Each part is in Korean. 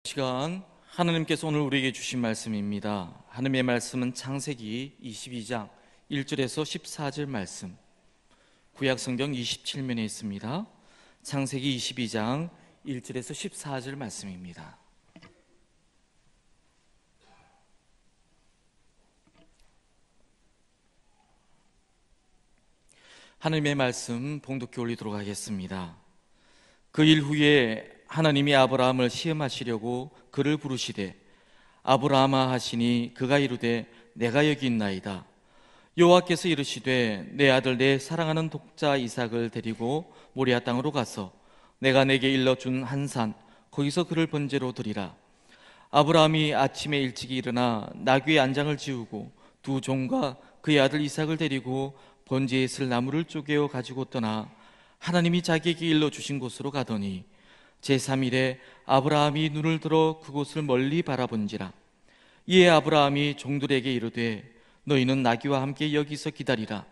시간 하나님께서 오늘 우리에게 주신 말씀입니다. 하나님의 말씀은 창세기 22장 1절에서 14절 말씀, 구약성경 27면에 있습니다. 창세기 22장 1절에서 14절 말씀입니다. 하나님의 말씀 봉독해 올리도록 하겠습니다. 그 일 후에 하나님이 아브라함을 시험하시려고 그를 부르시되 아브라함아 하시니 그가 이르되 내가 여기 있나이다. 여호와께서 이르시되 내 아들 내 사랑하는 독자 이삭을 데리고 모리아 땅으로 가서 내가 내게 일러준 한 산 거기서 그를 번제로 드리라. 아브라함이 아침에 일찍이 일어나 나귀의 안장을 지우고 두 종과 그의 아들 이삭을 데리고 번제에 쓸 나무를 쪼개어 가지고 떠나 하나님이 자기에게 일러주신 곳으로 가더니 제3일에 아브라함이 눈을 들어 그곳을 멀리 바라본지라. 이에 아브라함이 종들에게 이르되 너희는 나귀와 함께 여기서 기다리라.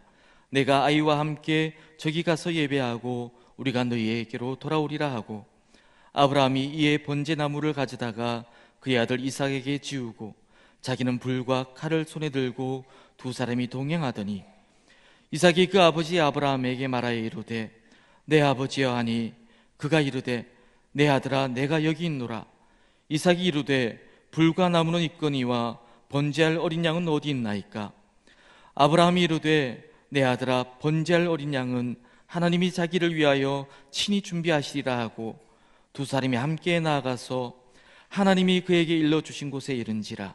내가 아이와 함께 저기 가서 예배하고 우리가 너희에게로 돌아오리라 하고, 아브라함이 이에 번제나무를 가져다가 그의 아들 이삭에게 지우고 자기는 불과 칼을 손에 들고 두 사람이 동행하더니 이삭이 그 아버지 아브라함에게 말하여 이르되 내 아버지여 하니 그가 이르되 내 아들아 내가 여기 있노라. 이삭이 이르되 불과 나무는 있거니와 번제할 어린 양은 어디 있나이까? 아브라함이 이르되 내 아들아 번제할 어린 양은 하나님이 자기를 위하여 친히 준비하시리라 하고 두 사람이 함께 나아가서 하나님이 그에게 일러주신 곳에 이른지라.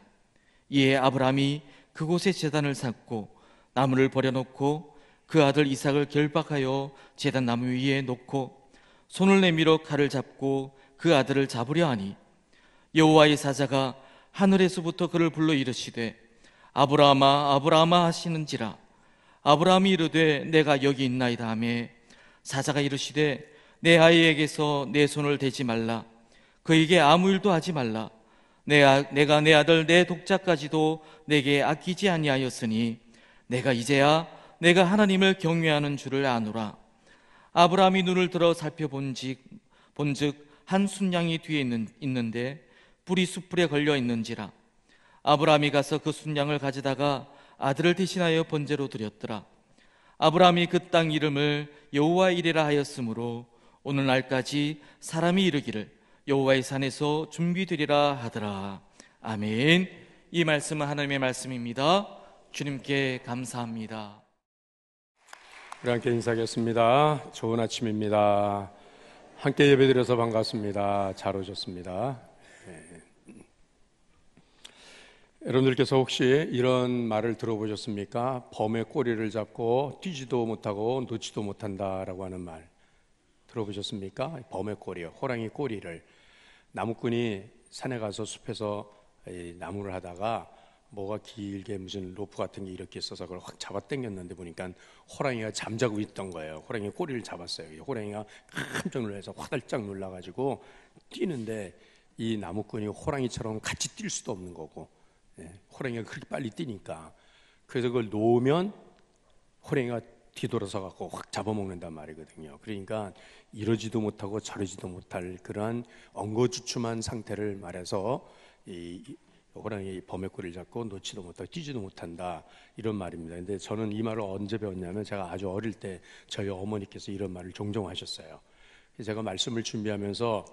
이에 아브라함이 그곳에 제단을 쌓고 나무를 버려놓고 그 아들 이삭을 결박하여 제단 나무 위에 놓고 손을 내밀어 칼을 잡고 그 아들을 잡으려 하니 여호와의 사자가 하늘에서부터 그를 불러 이르시되 아브라함아 아브라함아 하시는지라. 아브라함이 이르되 내가 여기 있나이다 하매 사자가 이르시되 내 아이에게서 내 손을 대지 말라. 그에게 아무 일도 하지 말라. 내가 내 아들 내 독자까지도 내게 아끼지 아니하였으니 내가 이제야 내가 하나님을 경외하는 줄을 아노라. 아브라함이 눈을 들어 살펴본즉 한 순양이 뒤에 있는데 뿔이 숯불에 걸려 있는지라. 아브라함이 가서 그 순양을 가져다가 아들을 대신하여 번제로 드렸더라. 아브라함이 그 땅 이름을 여호와 이레라 하였으므로 오늘날까지 사람이 이르기를 여호와의 산에서 준비되리라 하더라. 아멘. 이 말씀은 하나님의 말씀입니다. 주님께 감사합니다. 우리 함께 인사하겠습니다. 좋은 아침입니다. 함께 예배드려서 반갑습니다. 잘 오셨습니다. 여러분들께서 혹시 이런 말을 들어보셨습니까? 범의 꼬리를 잡고 뛰지도 못하고 놓지도 못한다라고 하는 말 들어보셨습니까? 범의 꼬리요, 호랑이 꼬리를. 나무꾼이 산에 가서 숲에서 나무를 하다가 뭐가 길게 무슨 로프 같은 게 이렇게 있어서 그걸 확 잡아 당겼는데 보니까 호랑이가 잠자고 있던 거예요. 호랑이 꼬리를 잡았어요. 호랑이가 깜짝 놀라서 화들짝 놀라가지고 뛰는데 이 나무꾼이 호랑이처럼 같이 뛸 수도 없는 거고, 호랑이가 그렇게 빨리 뛰니까. 그래서 그걸 놓으면 호랑이가 뒤돌아서 갖고 확 잡아먹는단 말이거든요. 그러니까 이러지도 못하고 저러지도 못할 그러한 엉거주춤한 상태를 말해서 이 호랑이 범의 꼬리를 잡고 놓지도 못하고 뛰지도 못한다, 이런 말입니다. 근데 저는 이 말을 언제 배웠냐면 제가 아주 어릴 때 저희 어머니께서 이런 말을 종종 하셨어요. 제가 말씀을 준비하면서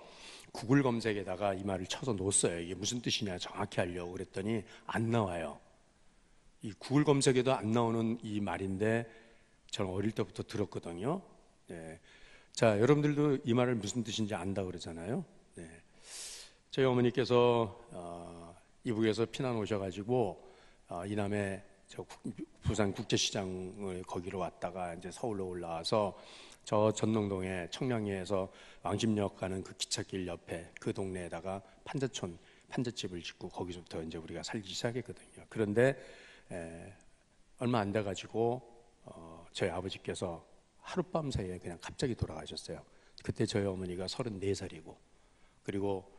구글 검색에다가 이 말을 쳐서 놓았어요. 이게 무슨 뜻이냐 정확히 알려고 그랬더니 안 나와요. 이 구글 검색에도 안 나오는 이 말인데 저는 어릴 때부터 들었거든요. 자, 여러분들도 이 말을 무슨 뜻인지 안다 그러잖아요. 저희 어머니께서 이북에서 피난 오셔가지고 이남에 부산 국제시장을 거기로 왔다가 이제 서울로 올라와서 저 전농동에 청량리에서 왕십역 가는 그 기찻길 옆에 그 동네에다가 판잣집을 짓고 거기서부터 이제 우리가 살기 시작했거든요. 그런데 얼마 안 돼가지고 저희 아버지께서 하룻밤 사이에 그냥 갑자기 돌아가셨어요. 그때 저희 어머니가 34살이고 그리고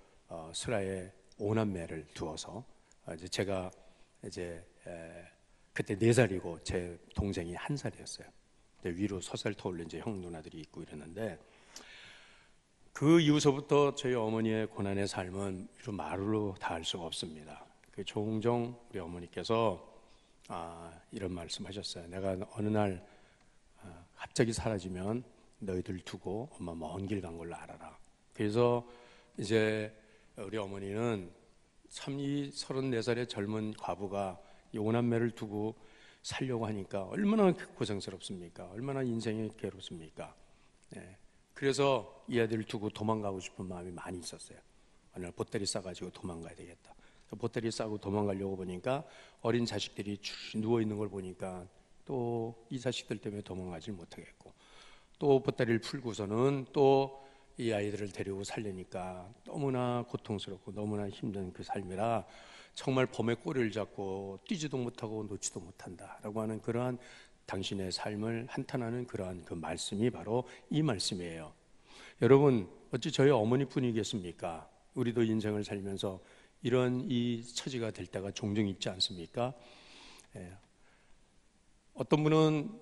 슬하에 5남매를 두어서 이제 제가 이제 그때 4살이고 제 동생이 1살이었어요. 위로 서살 터올린 이제 형 누나들이 있고 이랬는데 그 이후서부터 저희 어머니의 고난의 삶은 이런 말로 다 할 수가 없습니다. 종종 우리 어머니께서 이런 말씀하셨어요. 내가 어느 날 갑자기 사라지면 너희들 두고 엄마 먼 길 간 걸로 알아라. 그래서 이제 우리 어머니는 참 이 34살의 젊은 과부가 이 오남매를 두고 살려고 하니까 얼마나 고생스럽습니까? 얼마나 인생이 괴롭습니까? 네. 그래서 이 아들을 두고 도망가고 싶은 마음이 많이 있었어요. 어느 날 보따리 싸가지고 도망가야 되겠다. 보따리 싸고 도망가려고 보니까 어린 자식들이 누워있는 걸 보니까 또 이 자식들 때문에 도망가지 못하겠고, 또 보따리를 풀고서는 또 이 아이들을 데리고 살려니까 너무나 고통스럽고 너무나 힘든 그 삶이라 정말 범의 꼬리를 잡고 뛰지도 못하고 놓지도 못한다라고 하는 그러한 당신의 삶을 한탄하는 그러한 그 말씀이 바로 이 말씀이에요. 여러분, 어찌 저희 어머니뿐이겠습니까? 우리도 인생을 살면서 이런 이 처지가 될 때가 종종 있지 않습니까? 어떤 분은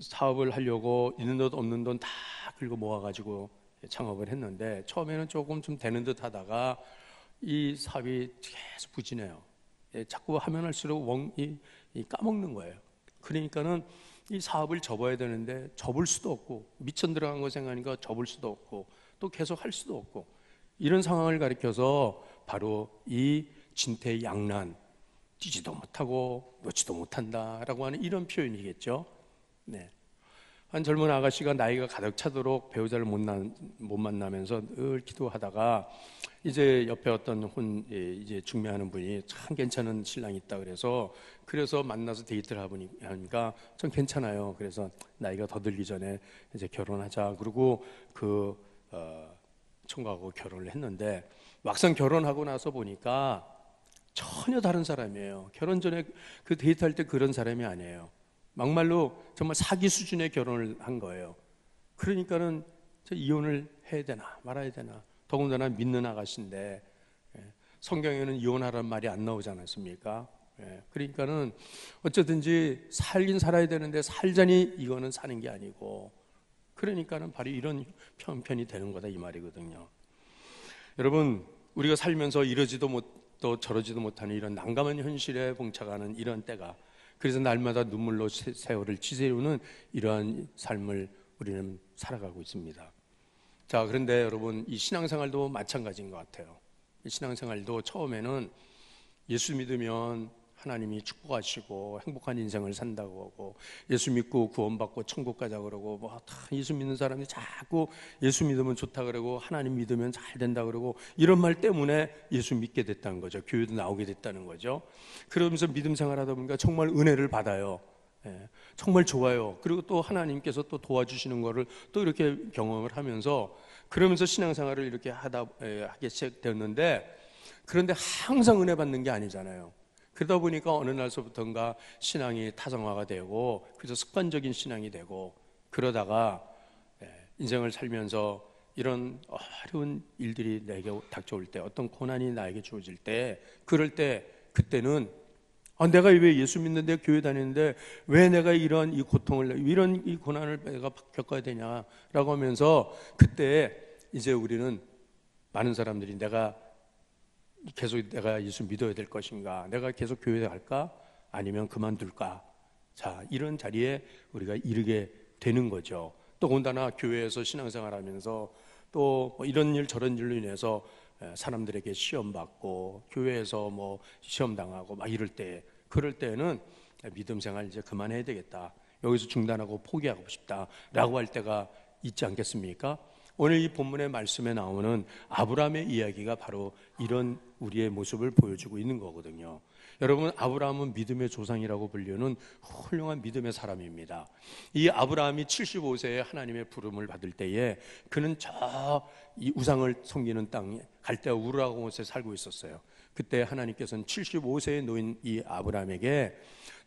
사업을 하려고 있는 돈 없는 돈 다 긁어 모아가지고 창업을 했는데 처음에는 조금 좀 되는 듯 하다가 이 사업이 계속 부진해요. 자꾸 하면 할수록 까먹는 거예요. 그러니까는 이 사업을 접어야 되는데 접을 수도 없고, 미천 들어간 거 생각하니까 접을 수도 없고, 또 계속 할 수도 없고, 이런 상황을 가리켜서 바로 이 진퇴양난, 뛰지도 못하고 놓지도 못한다라고 하는 이런 표현이겠죠. 네. 한 젊은 아가씨가 나이가 가득 차도록 배우자를 못 만나면서 늘 기도하다가 이제 옆에 어떤 이제 중매하는 분이 참 괜찮은 신랑이 있다 그래서 만나서 데이트를 하니까 좀 괜찮아요. 그래서 나이가 더 들기 전에 이제 결혼하자. 그리고 총각하고 결혼을 했는데 막상 결혼하고 나서 보니까 전혀 다른 사람이에요. 결혼 전에 그 데이트할 때 그런 사람이 아니에요. 막말로 정말 사기 수준의 결혼을 한 거예요. 그러니까는 이혼을 해야 되나 말아야 되나. 더군다나 믿는 아가씨인데 성경에는 이혼하라는 말이 안 나오지 않았습니까? 그러니까는 어쨌든지 살긴 살아야 되는데 살자니 이거는 사는 게 아니고, 그러니까는 바로 이런 편편이 되는 거다 이 말이거든요. 여러분, 우리가 살면서 이러지도 또 저러지도 못하는 이런 난감한 현실에 봉착하는 이런 때가, 그래서 날마다 눈물로 세월을 지새우는 이러한 삶을 우리는 살아가고 있습니다. 자, 그런데 여러분, 이 신앙생활도 마찬가지인 것 같아요. 이 신앙생활도 처음에는 예수 믿으면 하나님이 축복하시고 행복한 인생을 산다고 하고, 예수 믿고 구원받고 천국 가자 그러고, 예수 믿는 사람이 자꾸 예수 믿으면 좋다 그러고 하나님 믿으면 잘 된다 그러고, 이런 말 때문에 예수 믿게 됐다는 거죠. 교회도 나오게 됐다는 거죠. 그러면서 믿음 생활하다 보니까 정말 은혜를 받아요. 정말 좋아요. 그리고 또 하나님께서 또 도와주시는 거를 또 이렇게 경험을 하면서, 그러면서 신앙생활을 이렇게 하게 시작되었는데, 그런데 항상 은혜 받는 게 아니잖아요. 그러다 보니까 어느 날서부터인가 신앙이 타성화가 되고, 그래서 습관적인 신앙이 되고, 그러다가 인생을 살면서 이런 어려운 일들이 내게 닥쳐올 때, 어떤 고난이 나에게 주어질 때, 그럴 때 그때는 내가 왜 예수 믿는데 교회 다니는데 왜 내가 이런 이 고통을, 이런 이 고난을 내가 겪어야 되냐라고 하면서, 그때 이제 우리는 많은 사람들이 계속 내가 예수 믿어야 될 것인가, 내가 계속 교회에 갈까, 아니면 그만둘까, 자, 이런 자리에 우리가 이르게 되는 거죠. 또 더군다나 교회에서 신앙생활하면서 또 이런 일 저런 일로 인해서 사람들에게 시험받고 교회에서 시험당하고 그럴 때는 믿음 생활 이제 그만해야 되겠다, 여기서 중단하고 포기하고 싶다라고 할 때가 있지 않겠습니까? 오늘 이 본문의 말씀에 나오는 아브라함의 이야기가 바로 이런 우리의 모습을 보여주고 있는 거거든요. 여러분, 아브라함은 믿음의 조상이라고 불리는 훌륭한 믿음의 사람입니다. 이 아브라함이 75세에 하나님의 부름을 받을 때에 그는 이 우상을 섬기는 땅에 갈대아 우르라고 곳에 살고 있었어요. 그때 하나님께서는 75세에 놓인 이 아브라함에게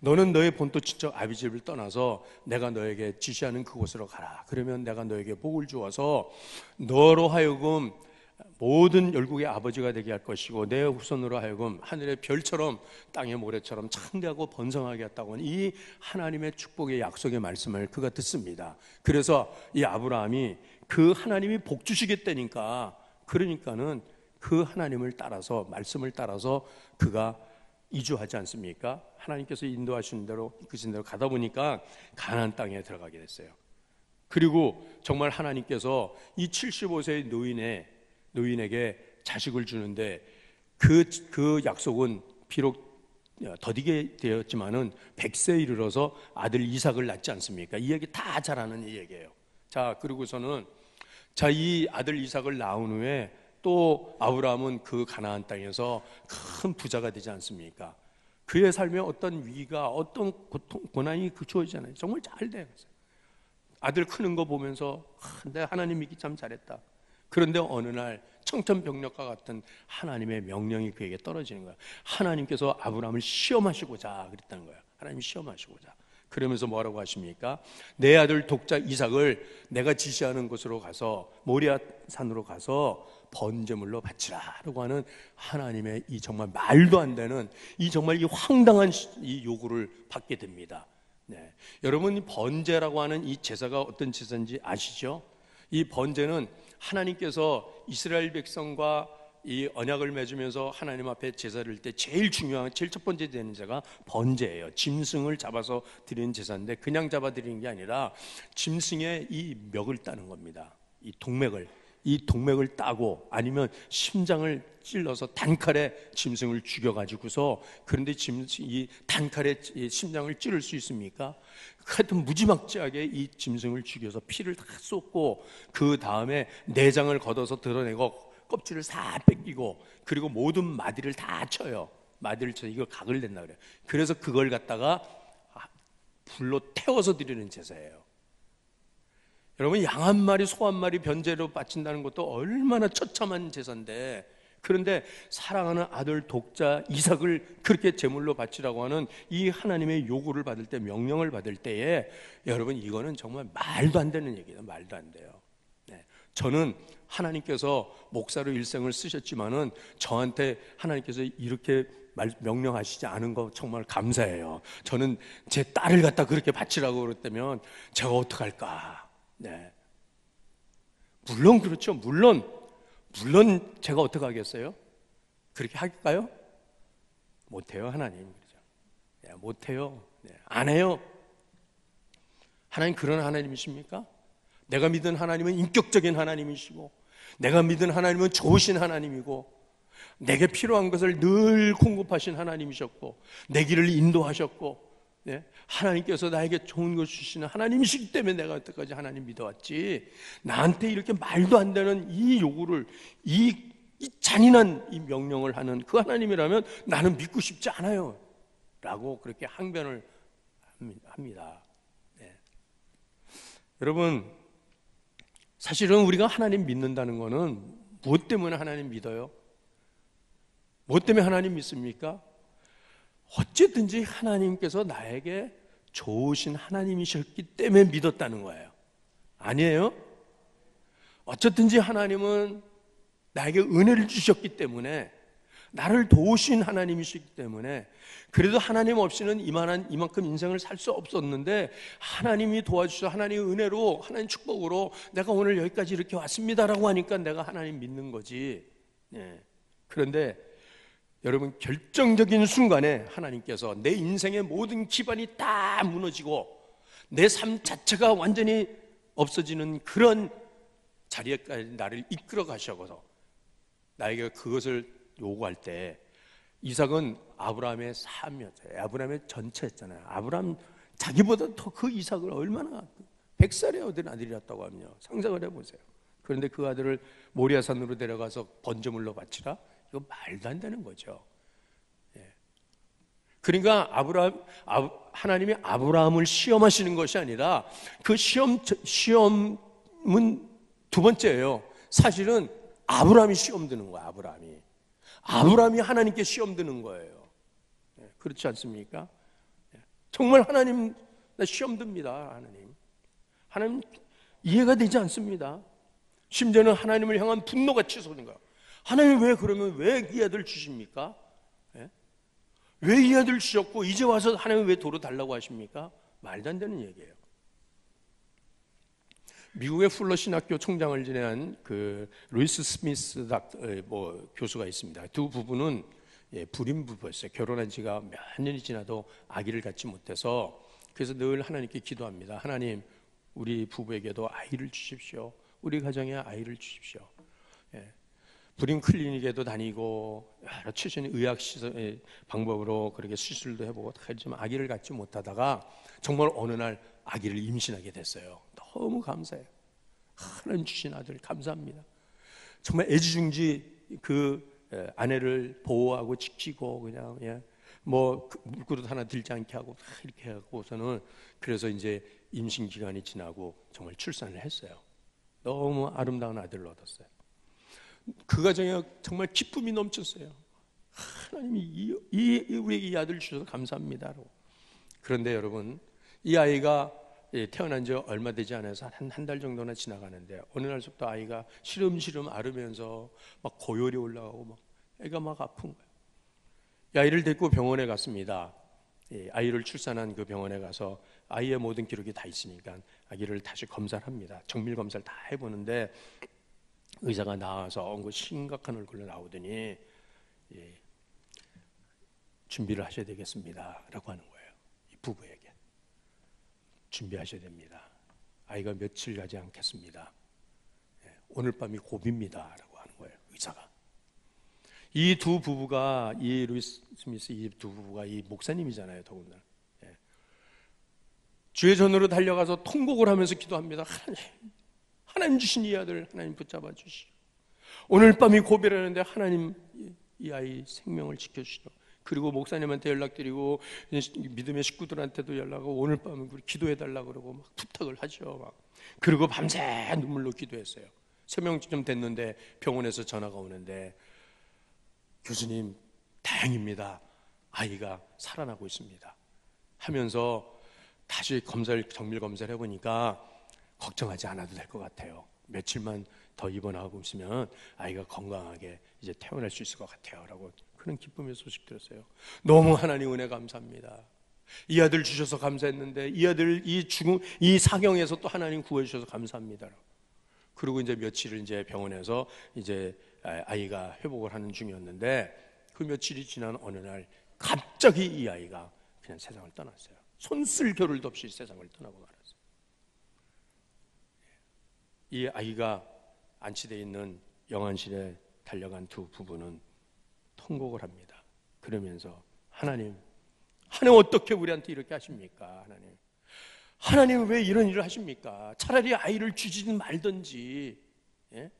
너는 너의 본토 친척 아비 집을 떠나서 내가 너에게 지시하는 그곳으로 가라. 그러면 내가 너에게 복을 주어서 너로 하여금 모든 열국의 아버지가 되게 할 것이고 내 후손으로 하여금 하늘의 별처럼 땅의 모래처럼 창대하고 번성하게 했다고 하는 이 하나님의 축복의 약속의 말씀을 그가 듣습니다. 그래서 이 아브라함이 그 하나님이 복 주시겠다니까, 그러니까는 그 하나님을 따라서, 말씀을 따라서 그가 이주하지 않습니까? 하나님께서 인도하신 대로, 이끄신 대로 가다 보니까 가나안 땅에 들어가게 됐어요. 그리고 정말 하나님께서 이 75세의 노인에게 자식을 주는데 그 약속은 비록 더디게 되었지만은 100세에 이르러서 아들 이삭을 낳지 않습니까? 이 얘기 다 잘 아는 이 얘기예요. 자, 그리고서는 이 아들 이삭을 낳은 후에 또 아브라함은 그 가나안 땅에서 큰 부자가 되지 않습니까? 그의 삶에 어떤 위기가, 어떤 고난이 주어지잖아요. 정말 잘 돼요. 아들 크는 거 보면서 내가 하나님 믿기 참 잘했다. 그런데 어느 날 청천벽력과 같은 하나님의 명령이 그에게 떨어지는 거야. 하나님께서 아브라함을 시험하시고자 그랬다는 거야. 하나님 시험하시고자. 그러면서 뭐라고 하십니까? 내 아들 독자 이삭을 내가 지시하는 곳으로 가서 모리아 산으로 가서 번제물로 바치라라고 하는 하나님의 이 정말 말도 안 되는 이 정말 이 황당한 이 요구를 받게 됩니다. 네. 여러분, 번제라고 하는 이 제사가 어떤 제사인지 아시죠? 이 번제는 하나님께서 이스라엘 백성과 이 언약을 맺으면서 하나님 앞에 제사를 드릴 때 제일 중요한, 제일 첫 번째 되는 제가 번제예요. 짐승을 잡아서 드리는 제사인데 그냥 잡아 드리는 게 아니라 짐승의 이 멱을 따는 겁니다. 이 동맥을 따고, 아니면 심장을 찔러서 단칼에 짐승을 죽여가지고서, 그런데 이 단칼에 심장을 찌를 수 있습니까? 하여튼 무지막지하게 이 짐승을 죽여서 피를 다 쏟고, 그 다음에 내장을 걷어서 드러내고 껍질을 다 뺏기고, 그리고 모든 마디를 다 쳐요. 마디를 쳐서 이걸 각을 낸다 그래요. 그래서 그걸 갖다가 불로 태워서 드리는 제사예요. 여러분, 양 한 마리, 소 한 마리 변제로 바친다는 것도 얼마나 처참한 제사인데, 그런데 사랑하는 아들 독자 이삭을 그렇게 제물로 바치라고 하는 이 하나님의 요구를 받을 때, 명령을 받을 때에, 여러분, 이거는 정말 말도 안 되는 얘기예요. 말도 안 돼요. 네. 저는 하나님께서 목사로 일생을 쓰셨지만은 저한테 하나님께서 이렇게 명령하시지 않은 거 정말 감사해요. 저는 제 딸을 갖다 그렇게 바치라고 그랬다면 제가 어떡할까? 네. 물론 그렇죠. 물론 제가 어떻게 하겠어요? 그렇게 할까요? 못해요, 하나님. 그렇죠? 네, 못해요. 네, 안 해요. 하나님 그런 하나님이십니까? 내가 믿은 하나님은 인격적인 하나님이시고, 내가 믿은 하나님은 좋으신 하나님이고, 내게 필요한 것을 늘 공급하신 하나님이셨고, 내 길을 인도하셨고, 네? 하나님께서 나에게 좋은 걸 주시는 하나님이시기 때문에 내가 여태까지 하나님 믿어왔지, 나한테 이렇게 말도 안 되는 이 요구를, 이 잔인한 이 명령을 하는 그 하나님이라면 나는 믿고 싶지 않아요 라고 그렇게 항변을 합니다. 네. 여러분, 사실은 우리가 하나님 믿는다는 것은 무엇 때문에 하나님 믿어요? 무엇 때문에 하나님 믿습니까? 어쨌든지 하나님께서 나에게 좋으신 하나님이셨기 때문에 믿었다는 거예요. 아니에요? 어쨌든지 하나님은 나에게 은혜를 주셨기 때문에, 나를 도우신 하나님이시기 때문에, 그래도 하나님 없이는 이만큼 인생을 살 수 없었는데 하나님이 도와주셔서 하나님의 은혜로, 하나님 축복으로 내가 오늘 여기까지 이렇게 왔습니다라고 하니까 내가 하나님 믿는 거지. 네. 그런데 여러분, 결정적인 순간에 하나님께서 내 인생의 모든 기반이 다 무너지고 내 삶 자체가 완전히 없어지는 그런 자리에까지 나를 이끌어 가셔서 나에게 그것을 요구할 때, 이삭은 아브라함의 삶이었어요. 아브라함의 전체였잖아요. 아브라함 자기보다 더 그 이삭을 얼마나 100살의 얻은 아들이었다고 하면요, 상상을 해보세요. 그런데 그 아들을 모리아산으로 데려가서 번제물로 바치라? 이거 말도 안 되는 거죠. 예. 그러니까 하나님이 아브라함을 시험하시는 것이 아니라, 그 시험은 두 번째예요. 사실은 아브라함이 시험 드는 거야. 아브라함이 하나님께 시험 드는 거예요. 예. 그렇지 않습니까? 예. 정말 하나님, 나 시험 듭니다. 하나님 이해가 되지 않습니다. 심지어는 하나님을 향한 분노가 치솟는 거야. 하나님 왜 그러면 왜 이 아들 주십니까? 예? 왜 이 아들 주셨고 이제 와서 하나님 왜 도로 달라고 하십니까? 말도 안 되는 얘기예요. 미국의 풀러 신학교 총장을 지낸 그 루이스 스미스 교수가 있습니다. 두 부부는 불임 부부였어요. 결혼한 지가 몇 년이 지나도 아기를 갖지 못해서 그래서 늘 하나님께 기도합니다. 하나님, 우리 부부에게도 아이를 주십시오. 우리 가정에 아이를 주십시오. 불임 클리닉에도 다니고 여러 최신의 의학 시설 방법으로 그렇게 수술도 해보고 하지만 아기를 갖지 못하다가 정말 어느 날 아기를 임신하게 됐어요. 너무 감사해요. 하나님 주신 아들 감사합니다. 정말 애지중지 그 아내를 보호하고 지키고 그냥 뭐 물그릇 하나 들지 않게 하고 이렇게 하고서는 그래서 이제 임신 기간이 지나고 정말 출산을 했어요. 너무 아름다운 아들을 얻었어요. 그 가정에 정말 기쁨이 넘쳤어요. 하나님이 우리에게 이 아들을 주셔서 감사합니다. 그런데 여러분, 이 아이가 태어난 지 얼마 되지 않아서 한 달 정도나 지나가는데 어느 날부터 아이가 시름시름 앓으면서 막 고열이 올라가고 막 애가 막 아픈 거예요. 이 아이를 데리고 병원에 갔습니다. 아이를 출산한 그 병원에 가서 아이의 모든 기록이 다 있으니까 아기를 다시 검사를 합니다. 정밀 검사를 다 해보는데 의사가 나와서 심각한 얼굴로 나오더니 준비를 하셔야 되겠습니다 라고 하는 거예요. 이 부부에게 준비하셔야 됩니다. 아이가 며칠 가지 않겠습니다. 오늘 밤이 고비입니다 라고 하는 거예요. 의사가. 이 두 부부가 이 루이스 스미스 이 두 부부가 이 목사님이잖아요. 더군다나 주의 전으로 달려가서 통곡을 하면서 기도합니다. 하나님 주신 이 아들 하나님 붙잡아 주시오. 오늘 밤이 고비라는데 하나님 이 아이 생명을 지켜주시오. 그리고 목사님한테 연락드리고 믿음의 식구들한테도 연락하고 오늘 밤은 기도해달라고 그러고 막 부탁을 하죠. 막. 그리고 밤새 눈물로 기도했어요. 새벽쯤 됐는데 병원에서 전화가 오는데 교수님 다행입니다. 아이가 살아나고 있습니다. 하면서 다시 정밀 검사를 해보니까 걱정하지 않아도 될 것 같아요. 며칠만 더 입원하고 있으면 아이가 건강하게 이제 태어날 수 있을 것 같아요 라고 그런 기쁨의 소식 들었어요. 너무 하나님 은혜 감사합니다. 이 아들 주셔서 감사했는데 이 아들 이 사경에서 또 하나님 구해주셔서 감사합니다. 그리고 이제 며칠을 이제 병원에서 이제 아이가 회복을 하는 중이었는데 그 며칠이 지난 어느 날 갑자기 이 아이가 그냥 세상을 떠났어요. 손쓸 겨를도 없이 세상을 떠나고 말았어요. 이 아이가 안치되어 있는 영안실에 달려간 두 부부는 통곡을 합니다. 그러면서 하나님 어떻게 우리한테 이렇게 하십니까? 하나님 왜 이런 일을 하십니까? 차라리 아이를 주지는 말든지. 예?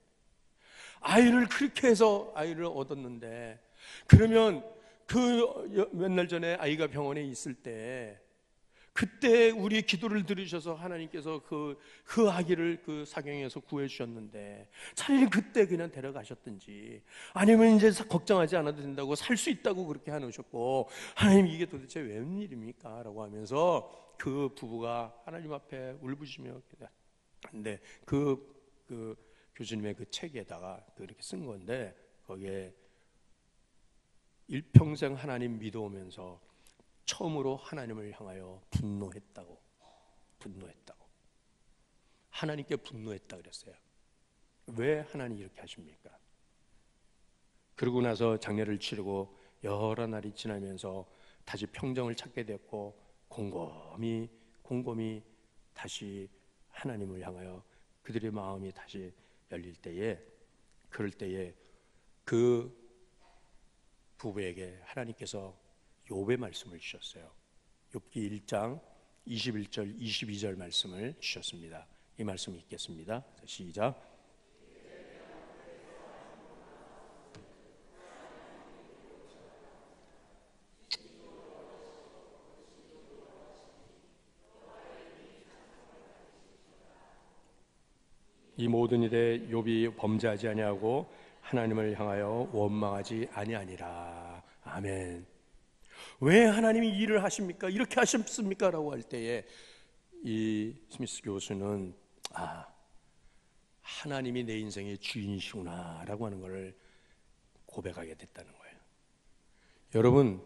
아이를 그렇게 해서 아이를 얻었는데 그러면 그 몇 날 전에 아이가 병원에 있을 때 그때 우리의 기도를 들으셔서 하나님께서 그 아기를 그 사경에서 구해 주셨는데 차라리 그때 그냥 데려가셨든지 아니면 이제 걱정하지 않아도 된다고 살 수 있다고 그렇게 해놓으셨고 하나님 이게 도대체 웬일입니까? 라고 하면서 그 부부가 하나님 앞에 울부짖으며 근데 그 교수님의 그 책에다가 그렇게 쓴 건데 거기에 일평생 하나님 믿어오면서 처음으로 하나님을 향하여 분노했다고 하나님께 분노했다 그랬어요. 왜 하나님 이렇게 하십니까? 그러고 나서 장례를 치르고 여러 날이 지나면서 다시 평정을 찾게 됐고 곰곰이 다시 하나님을 향하여 그들의 마음이 다시 열릴 때에 그럴 때에 그 부부에게 하나님께서 욥의 말씀을 주셨어요. 욥기 1장 21절 22절 말씀을 주셨습니다. 이 말씀 읽겠습니다. 시작. 이 모든 일에 욥이 범죄하지 아니하고 하나님을 향하여 원망하지 아니하니라. 아멘. 왜 하나님이 일을 하십니까? 이렇게 하셨습니까? 라고 할 때에 이 스미스 교수는 하나님이 내 인생의 주인이시구나라고 하는 것을 고백하게 됐다는 거예요. 여러분,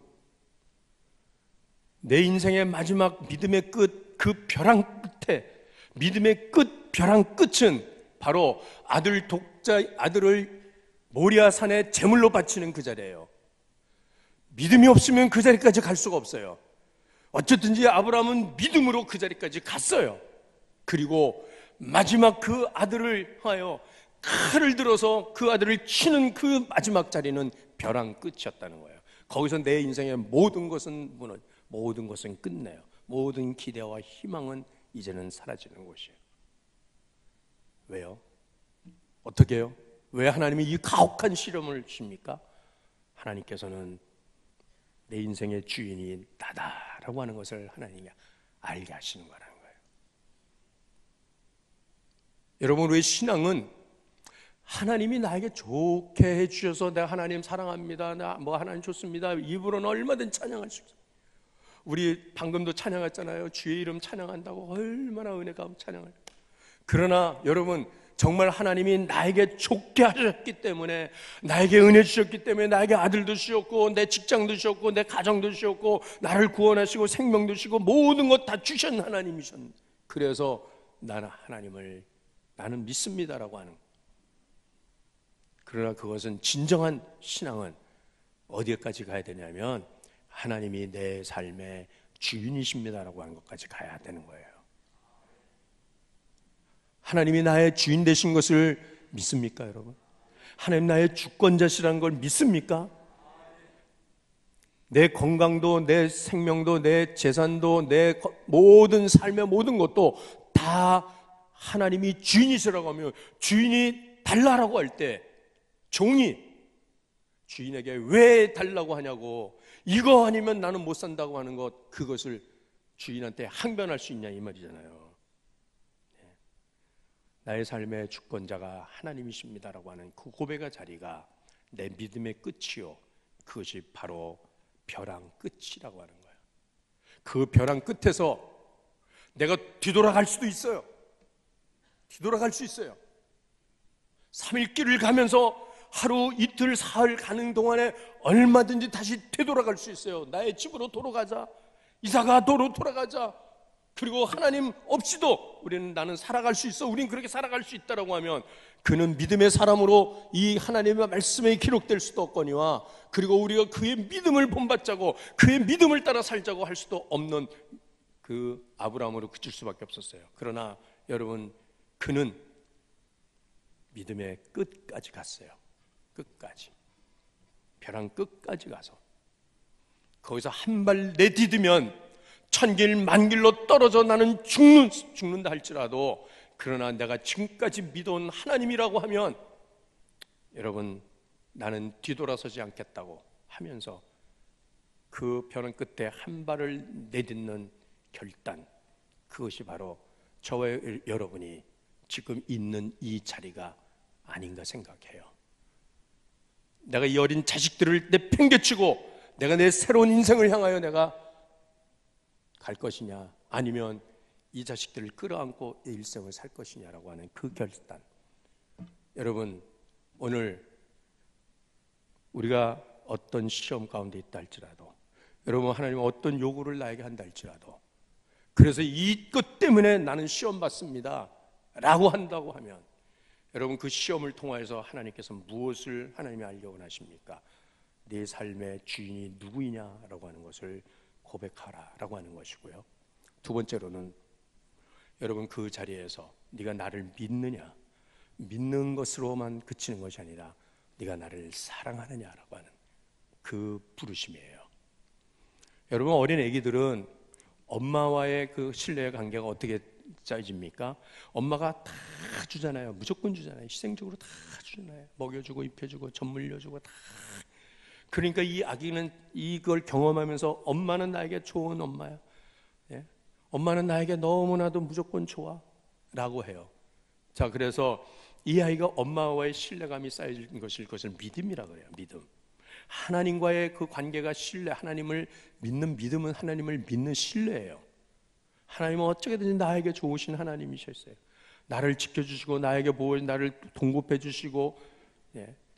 내 인생의 마지막 믿음의 끝, 그 벼랑 끝에, 믿음의 끝, 벼랑 끝은 바로 아들을 모리아 산에 제물로 바치는 그 자리예요. 믿음이 없으면 그 자리까지 갈 수가 없어요. 어쨌든지 아브라함은 믿음으로 그 자리까지 갔어요. 그리고 마지막 그 아들을 하여 칼을 들어서 그 아들을 치는 그 마지막 자리는 벼랑 끝이었다는 거예요. 거기서 내 인생의 모든 것은 모든 것은 끝내요. 모든 기대와 희망은 이제는 사라지는 곳이에요. 왜요? 어떻게 해요? 왜 하나님이 이 가혹한 시련을 주십니까? 하나님께서는 내 인생의 주인이 나다라고 하는 것을 하나님이 알게 하시는 거라는 거예요. 여러분, 우리의 신앙은 하나님이 나에게 좋게 해주셔서 내가 하나님 사랑합니다, 하나님 좋습니다, 입으로는 얼마든 찬양할 수 있어요. 우리 방금도 찬양했잖아요. 주의 이름 찬양한다고 얼마나 은혜가 찬양을. 그러나 여러분, 정말 하나님이 나에게 좋게 하셨기 때문에, 나에게 은혜 주셨기 때문에, 나에게 아들도 주셨고 내 직장도 주셨고 내 가정도 주셨고 나를 구원하시고 생명도 주시고 모든 것 다 주신 하나님이셨는데, 그래서 나는 하나님을 나는 믿습니다라고 하는. 그러나 그것은 진정한 신앙은 어디까지 가야 되냐면 하나님이 내 삶의 주인이십니다라고 하는 것까지 가야 되는 거예요. 하나님이 나의 주인 되신 것을 믿습니까, 여러분? 하나님 나의 주권자시라는 걸 믿습니까? 내 건강도, 내 생명도, 내 재산도, 내 모든 삶의 모든 것도 다 하나님이 주인이시라고 하면, 주인이 달라라고 할 때 종이 주인에게 왜 달라고 하냐고, 이거 아니면 나는 못 산다고 하는 것, 그것을 주인한테 항변할 수 있냐 이 말이잖아요. 나의 삶의 주권자가 하나님이십니다라고 하는 그 고백의 자리가 내 믿음의 끝이요, 그것이 바로 벼랑 끝이라고 하는 거예요. 그 벼랑 끝에서 내가 뒤돌아갈 수도 있어요. 뒤돌아갈 수 있어요. 3일 길을 가면서 하루, 이틀, 사흘 가는 동안에 얼마든지 다시 되돌아갈 수 있어요. 나의 집으로 돌아가자, 이사가 도로 돌아가자. 그리고 하나님 없이도 나는 살아갈 수 있어, 우린 그렇게 살아갈 수 있다라고 하면, 그는 믿음의 사람으로 이 하나님의 말씀에 기록될 수도 없거니와, 그리고 우리가 그의 믿음을 본받자고 그의 믿음을 따라 살자고 할 수도 없는 그 아브라함으로 그칠 수밖에 없었어요. 그러나 여러분, 그는 믿음의 끝까지 갔어요. 끝까지, 벼랑 끝까지 가서 거기서 한 발 내디디면 천길 만길로 떨어져 나는 죽는다 할지라도, 그러나 내가 지금까지 믿어온 하나님이라고 하면, 여러분, 나는 뒤돌아서지 않겠다고 하면서 그 벼랑 끝에 한 발을 내딛는 결단, 그것이 바로 저와 여러분이 지금 있는 이 자리가 아닌가 생각해요. 내가 이 어린 자식들을 내팽개치고 내가 내 새로운 인생을 향하여 내가 갈 것이냐, 아니면 이 자식들을 끌어안고 내 일생을 살 것이냐라고 하는 그 결단. 여러분, 오늘 우리가 어떤 시험 가운데 있다 할지라도, 여러분, 하나님은 어떤 요구를 나에게 한다 할지라도, 그래서 이것 때문에 나는 시험 받습니다 라고 한다고 하면, 여러분, 그 시험을 통하여서 하나님께서 무엇을 하나님이 알려 원하십니까? 내 삶의 주인이 누구이냐라고 하는 것을 고백하라라고 하는 것이고요. 두 번째로는, 여러분, 그 자리에서 네가 나를 믿느냐, 믿는 것으로만 그치는 것이 아니라 네가 나를 사랑하느냐라고 하는 그 부르심이에요. 여러분, 어린 아기들은 엄마와의 그 신뢰의 관계가 어떻게 짜집니까? 엄마가 다 주잖아요. 무조건 주잖아요. 희생적으로 다 주잖아요. 먹여주고 입혀주고 젖 물려주고 다. 그러니까 이 아기는 이걸 경험하면서 엄마는 나에게 좋은 엄마야, 예? 엄마는 나에게 너무나도 무조건 좋아 라고 해요. 자, 그래서 이 아이가 엄마와의 신뢰감이 쌓여진 것을, 그것을 믿음이라고 그래요. 믿음. 하나님과의 그 관계가 신뢰, 하나님을 믿는 믿음은 하나님을 믿는 신뢰예요. 하나님은 어쩌게든지 나에게 좋으신 하나님이셨어요. 나를 지켜주시고 나에게 나를 동급해 주시고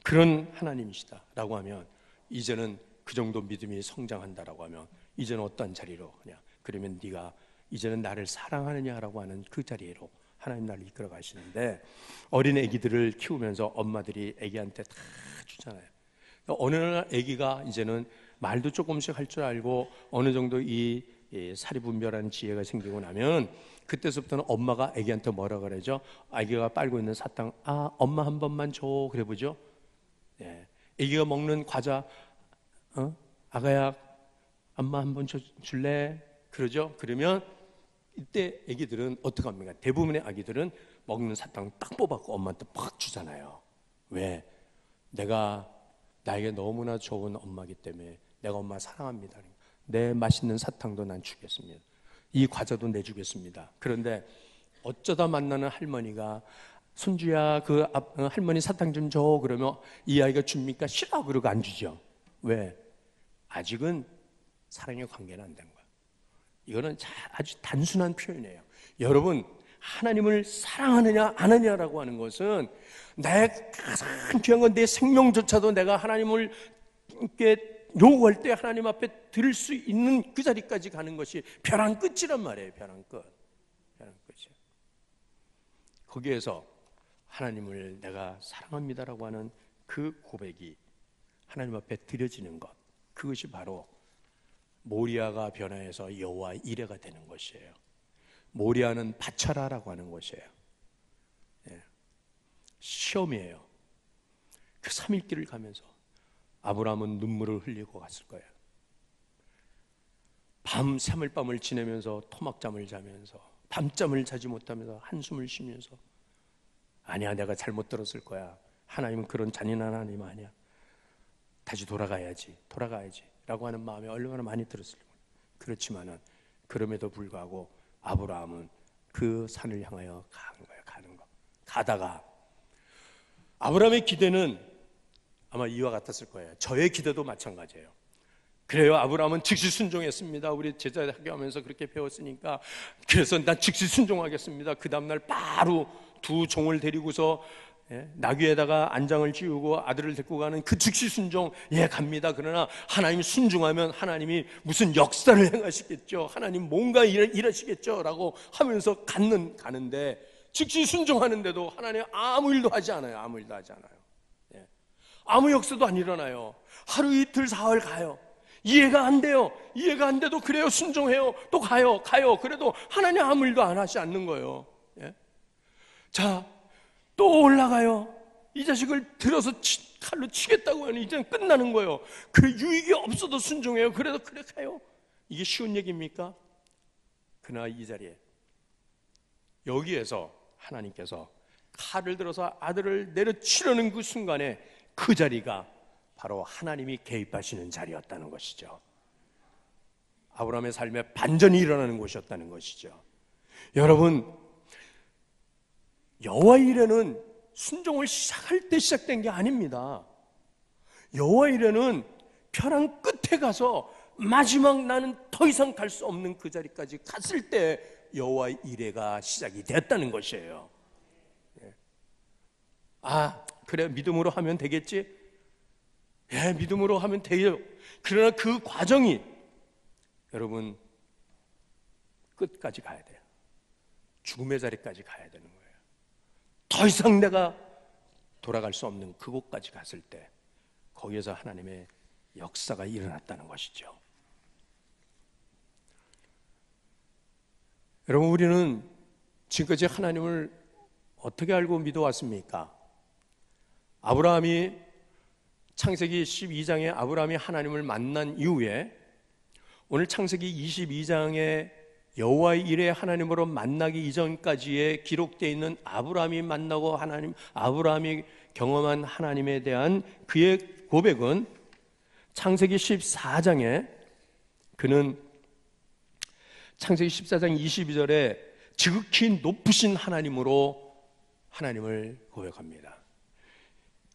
그런 하나님이시다라고 하면 이제는 그 정도 믿음이 성장한다라고 하면 이제는 어떤 자리로 그냥 그러면 네가 이제는 나를 사랑하느냐라고 하는 그 자리로 하나님 나를 이끌어 가시는데 어린 아기들을 키우면서 엄마들이 아기한테 다 주잖아요. 어느 날 아기가 이제는 말도 조금씩 할 줄 알고 어느 정도 이 사리분별하는 지혜가 생기고 나면 그때서부터는 엄마가 아기한테 뭐라 그러죠? 아기가 빨고 있는 사탕, 엄마 한 번만 줘 그래 보죠. 아기가 먹는 과자, 아가야 엄마 한 번 줄래? 그러죠. 그러면 이때 아기들은 어떻게 합니까? 대부분의 아기들은 먹는 사탕 딱 뽑아서 엄마한테 팍 주잖아요. 왜? 내가 나에게 너무나 좋은 엄마이기 때문에 내가 엄마 사랑합니다. 내 맛있는 사탕도 난 주겠습니다. 이 과자도 내주겠습니다. 그런데 어쩌다 만나는 할머니가 손주야 그 할머니 사탕 좀 줘 그러면 이 아이가 줍니까? 싫어 그러고 안 주죠. 왜? 아직은 사랑의 관계는 안 된 거예요. 이거는 아주 단순한 표현이에요. 여러분 하나님을 사랑하느냐 안 하느냐라고 하는 것은 나의 가장 귀한 건 내 생명조차도 내가 하나님을 이렇게 요구할 때 하나님 앞에 들을 수 있는 그 자리까지 가는 것이 벼랑 끝이란 말이에요. 벼랑 끝. 벼랑 끝이에요. 거기에서 하나님을 내가 사랑합니다라고 하는 그 고백이 하나님 앞에 드려지는 것, 그것이 바로 모리아가 변화해서 여호와 이레가 되는 것이에요. 모리아는 바쳐라라고 하는 것이에요. 시험이에요. 그 3일 길을 가면서 아브라함은 눈물을 흘리고 갔을 거예요. 밤 3일 밤을 지내면서 토막잠을 자면서 밤잠을 자지 못하면서 한숨을 쉬면서 아니야 내가 잘못 들었을 거야. 하나님은 그런 잔인한 하나님 아니야. 다시 돌아가야지 라고 하는 마음이 얼마나 많이 들었을 거예요. 그렇지만은 그럼에도 불구하고 아브라함은 그 산을 향하여 가는 거. 가다가 아브라함의 기대는 아마 이와 같았을 거예요. 저의 기대도 마찬가지예요. 그래요. 아브라함은 즉시 순종했습니다. 우리 제자 학교하면서 그렇게 배웠으니까 그래서 난 즉시 순종하겠습니다. 그 다음날 바로 두 종을 데리고서 나귀에다가 안장을 씌우고 아들을 데리고 가는 그 즉시 순종 갑니다. 그러나 하나님 순종하면 하나님이 무슨 역사를 행하시겠죠. 하나님 뭔가 일하시겠죠 라고 하면서 가는데 즉시 순종하는데도 하나님 아무 일도 하지 않아요. 아무 일도 하지 않아요. 아무 역사도 안 일어나요. 하루 이틀 사흘 가요. 이해가 안 돼요. 이해가 안 돼도 그래요. 순종해요. 또 가요. 그래도 하나님 아무 일도 안 하지 않는 거예요. 자, 또 올라가요. 이 자식을 들어서 칼로 치겠다고 하니 이제는 끝나는 거예요. 그 유익이 없어도 순종해요. 그래도 그래 가요. 이게 쉬운 얘기입니까? 그러나 이 자리에 여기에서 하나님께서 칼을 들어서 아들을 내려치려는 그 순간에 그 자리가 바로 하나님이 개입하시는 자리였다는 것이죠. 아브라함의 삶에 반전이 일어나는 곳이었다는 것이죠. 여러분, 여호와 이레는 순종을 시작할 때 시작된 게 아닙니다. 여호와 이레는 벼랑 끝에 가서 마지막 나는 더 이상 갈 수 없는 그 자리까지 갔을 때 여호와 이레가 시작이 됐다는 것이에요. 그래 믿음으로 하면 되겠지? 믿음으로 하면 돼요. 그러나 그 과정이 여러분 끝까지 가야 돼요. 죽음의 자리까지 가야 되는 거예요. 더 이상 내가 돌아갈 수 없는 그곳까지 갔을 때 거기에서 하나님의 역사가 일어났다는 것이죠. 여러분 우리는 지금까지 하나님을 어떻게 알고 믿어왔습니까? 아브라함이 창세기 12장에 아브라함이 하나님을 만난 이후에 오늘 창세기 22장에 여호와의 이레 하나님으로 만나기 이전까지에 기록되어 있는 아브라함이 만나고 아브라함이 경험한 하나님에 대한 그의 고백은 창세기 14장에 그는 창세기 14장 22절에 지극히 높으신 하나님으로 하나님을 고백합니다.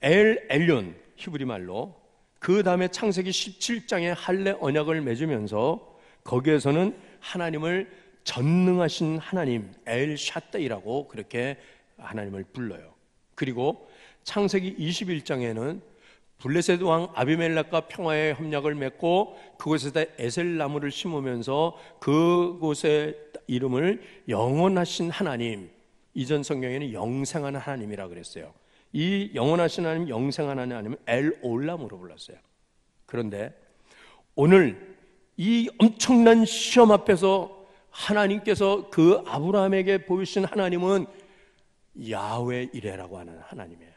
엘 엘yon 히브리 말로 그 다음에 창세기 17장에 할례 언약을 맺으면서 거기에서는 하나님을 전능하신 하나님 엘 샤떼이라고 그렇게 하나님을 불러요. 그리고 창세기 21장에는 블레셋 왕 아비멜렉과 평화의 협약을 맺고 그곳에다 에셀 나무를 심으면서 그곳의 이름을 영원하신 하나님, 이전 성경에는 영생한 하나님이라 그랬어요. 이 영원하신 하나님, 영생한 하나님은 엘 올람으로 불렀어요. 그런데 오늘 이 엄청난 시험 앞에서 하나님께서 그 아브라함에게 보이신 하나님은 야훼 이레라고 하는 하나님이에요.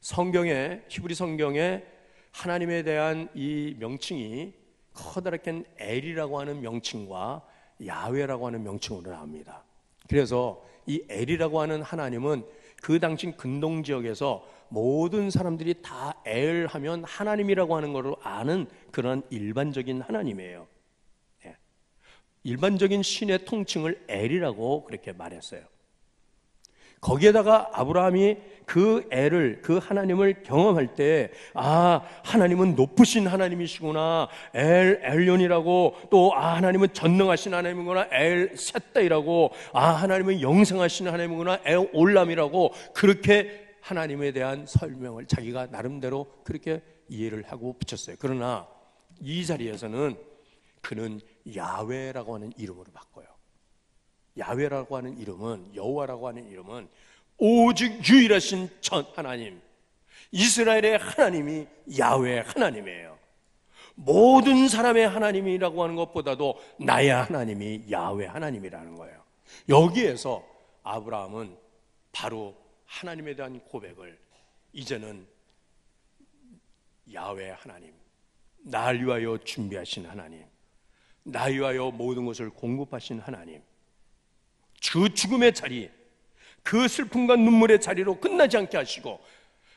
성경에, 히브리 성경에 하나님에 대한 이 명칭이 커다랗게 엘이라고 하는 명칭과 야훼라고 하는 명칭으로 나옵니다. 그래서 이 엘이라고 하는 하나님은 그 당시 근동 지역에서 모든 사람들이 다 엘 하면 하나님이라고 하는 것을 아는 그런 일반적인 하나님이에요. 일반적인 신의 통칭을 엘이라고 그렇게 말했어요. 거기에다가 아브라함이 그 엘을, 그 하나님을 경험할 때, 아, 하나님은 높으신 하나님이시구나, 엘 엘론이라고, 또 하나님은 전능하신 하나님이구나, 엘 셋다이라고, 하나님은 영생하신 하나님이구나, 엘 올람이라고, 그렇게 하나님에 대한 설명을 자기가 나름대로 그렇게 이해를 하고 붙였어요. 그러나 이 자리에서는 그는 야훼라고 하는 이름으로 바꿔요. 야훼라고 하는 이름은, 여호와라고 하는 이름은 오직 유일하신 전 하나님, 이스라엘의 하나님이 야훼 하나님이에요. 모든 사람의 하나님이라고 하는 것보다도 나의 하나님이 야훼 하나님이라는 거예요. 여기에서 아브라함은 바로 하나님에 대한 고백을, 이제는 야훼 하나님, 날 위하여 준비하신 하나님, 날 위하여 모든 것을 공급하신 하나님, 그 죽음의 자리, 그 슬픔과 눈물의 자리로 끝나지 않게 하시고,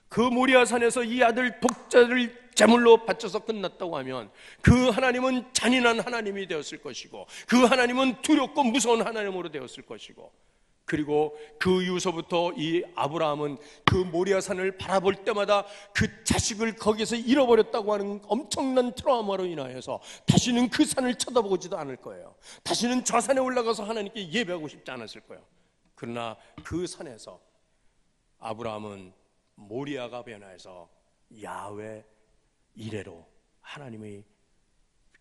그 모리아산에서 이 아들 독자를 제물로 바쳐서 끝났다고 하면 그 하나님은 잔인한 하나님이 되었을 것이고, 그 하나님은 두렵고 무서운 하나님으로 되었을 것이고, 그리고 그 이후서부터 이 아브라함은 그 모리아산을 바라볼 때마다 그 자식을 거기서 잃어버렸다고 하는 엄청난 트라우마로 인하여서 다시는 그 산을 쳐다보지도 않을 거예요. 다시는 저 산에 올라가서 하나님께 예배하고 싶지 않았을 거예요. 그러나 그 산에서 아브라함은 모리아가 변화해서 야훼 이레로 하나님의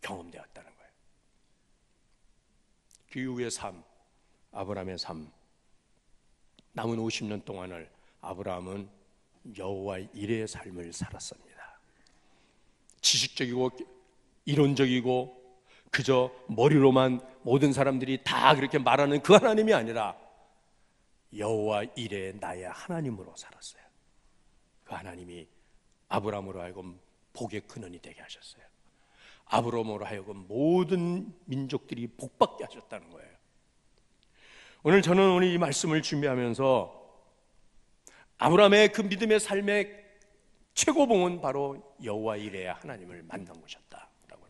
경험되었다는 거예요. 그 이후의 삶, 아브라함의 삶, 남은 50년 동안을 아브라함은 여호와 이레의 삶을 살았습니다. 지식적이고 이론적이고 그저 머리로만 모든 사람들이 다 그렇게 말하는 그 하나님이 아니라 여호와 이레 나의 하나님으로 살았어요. 그 하나님이 아브라함으로 하여금 복의 근원이 되게 하셨어요. 아브라함으로 하여금 모든 민족들이 복받게 하셨다는 거예요. 오늘 저는 오늘 이 말씀을 준비하면서 아브라함의 그 믿음의 삶의 최고봉은 바로 여호와 이레의 하나님을 만난 것이었다라고.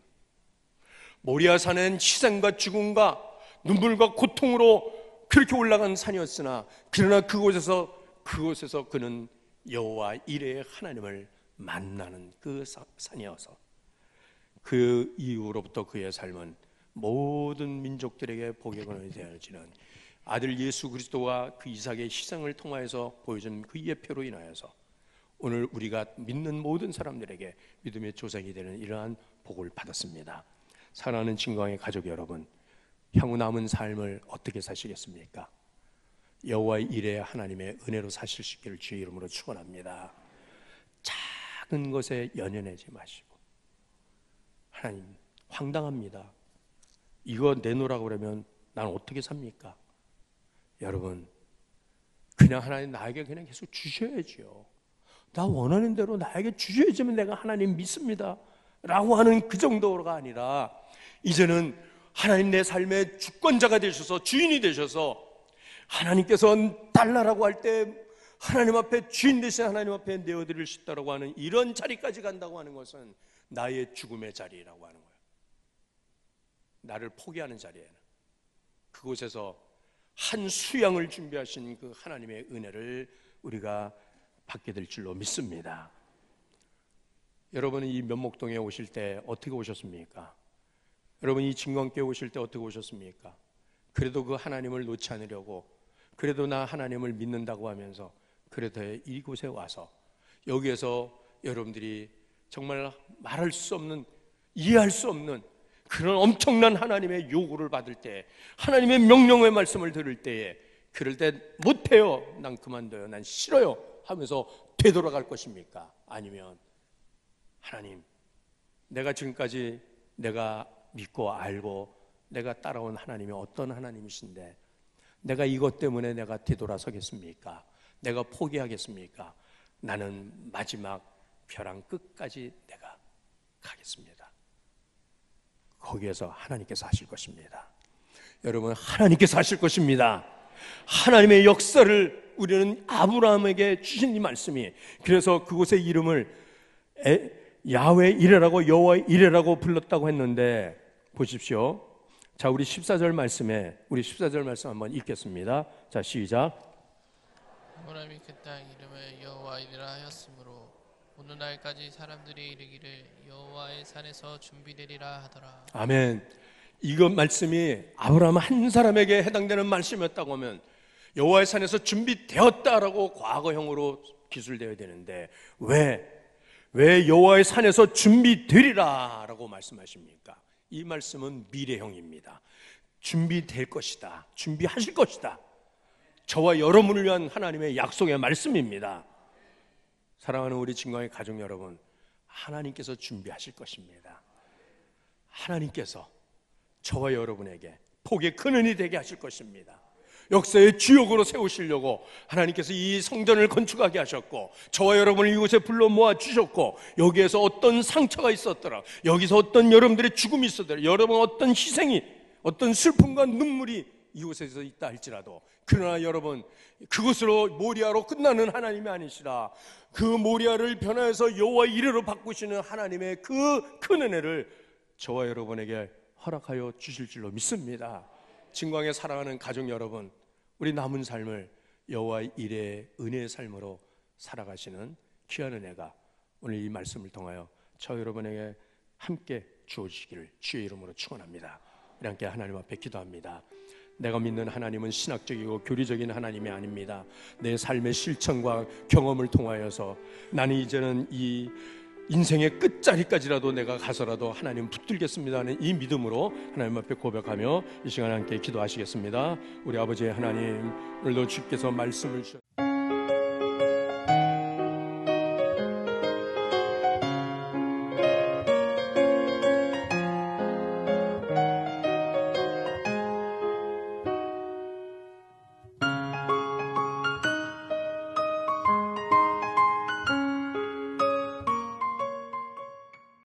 모리아산은 희생과 죽음과 눈물과 고통으로 그렇게 올라간 산이었으나, 그러나 그곳에서 그는 여호와 이레의 하나님을 만나는 그 산이어서 그 이후로부터 그의 삶은 모든 민족들에게 복의 근원이 되어지는 아들 예수 그리스도와 그 이삭의 희생을 통하여서 보여준 그 예표로 인하여서 오늘 우리가 믿는 모든 사람들에게 믿음의 조상이 되는 이러한 복을 받았습니다. 사랑하는 진광의 가족 여러분, 향후 남은 삶을 어떻게 사시겠습니까? 여호와 이레의 하나님의 은혜로 사실 수 있기를 주의 이름으로 축원합니다. 작은 것에 연연하지 마시고, 하나님 황당합니다. 이거 내놓으라고 그러면 난 어떻게 삽니까? 여러분, 그냥 하나님 나에게 그냥 계속 주셔야지요. 나 원하는 대로 나에게 주셔야지만 내가 하나님 믿습니다 라고 하는 그 정도가 아니라, 이제는 하나님 내 삶의 주권자가 되셔서, 주인이 되셔서, 하나님께서 달라라고 할 때 하나님 앞에 주인 되신 하나님 앞에 내어드릴 수 있다고 하는 이런 자리까지 간다고 하는 것은 나의 죽음의 자리라고 하는 거예요. 나를 포기하는 자리에는 그곳에서 한 수양을 준비하신 그 하나님의 은혜를 우리가 받게 될 줄로 믿습니다. 여러분은 이 면목동에 오실 때 어떻게 오셨습니까? 여러분 이 진광교회 오실 때 어떻게 오셨습니까? 그래도 그 하나님을 놓지 않으려고, 그래도 나 하나님을 믿는다고 하면서 그래도 이곳에 와서 여기에서 여러분들이 정말 말할 수 없는, 이해할 수 없는 그런 엄청난 하나님의 요구를 받을 때, 하나님의 명령의 말씀을 들을 때에, 그럴 때 못해요, 난 그만둬요, 난 싫어요 하면서 되돌아갈 것입니까? 아니면 하나님, 내가 지금까지 내가 믿고 알고 내가 따라온 하나님이 어떤 하나님이신데 내가 이것 때문에 내가 뒤돌아서겠습니까? 내가 포기하겠습니까? 나는 마지막 벼랑 끝까지 내가 가겠습니다. 거기에서 하나님께서 하실 것입니다. 여러분, 하나님께서 하실 것입니다. 하나님의 역사를 우리는 아브라함에게 주신 이 말씀이, 그래서 그곳의 이름을 야훼 이레라고, 여호와 이레라고 불렀다고 했는데, 보십시오. 자, 우리 14절 말씀에, 우리 14절 말씀 한번 읽겠습니다. 자, 시작. 아브라함이 그 땅 이름을 여호와 이레라 하였으므로 오늘날까지 사람들이 이르기를 여호와의 산에서 준비되리라 하더라. 아멘. 이거 말씀이 아브라함 한 사람에게 해당되는 말씀이었다고 하면 여호와의 산에서 준비되었다라고 과거형으로 기술되어야 되는데, 왜 여호와의 산에서 준비되리라 라고 말씀하십니까? 이 말씀은 미래형입니다. 준비될 것이다, 준비하실 것이다. 저와 여러분을 위한 하나님의 약속의 말씀입니다. 사랑하는 우리 진광의 가족 여러분, 하나님께서 준비하실 것입니다. 하나님께서 저와 여러분에게 복의 근원이 되게 하실 것입니다. 역사의 주역으로 세우시려고 하나님께서 이 성전을 건축하게 하셨고, 저와 여러분을 이곳에 불러 모아 주셨고, 여기에서 어떤 상처가 있었더라, 여기서 어떤 여러분들의 죽음이 있었더라, 여러분 어떤 희생이, 어떤 슬픔과 눈물이 이곳에서 있다 할지라도, 그러나 여러분, 그곳으로 모리아로 끝나는 하나님이 아니시라, 그 모리아를 변화해서 여호와 이레로 바꾸시는 하나님의 그 큰 은혜를 저와 여러분에게 허락하여 주실 줄로 믿습니다. 진광에 사랑하는 가족 여러분, 우리 남은 삶을 여호와 이레의 은혜의 삶으로 살아가시는 귀한 은혜가 오늘 이 말씀을 통하여 저 여러분에게 함께 주어지기를 주의 이름으로 축원합니다. 우리 함께 하나님 앞에 기도합니다. 내가 믿는 하나님은 신학적이고 교리적인 하나님이 아닙니다. 내 삶의 실천과 경험을 통하여서 나는 이제는 이 인생의 끝자리까지라도 내가 가서라도 하나님 붙들겠습니다 하는 이 믿음으로 하나님 앞에 고백하며 이 시간 함께 기도하시겠습니다. 우리 아버지 하나님, 오늘도 주께서 말씀을 주셨습니다.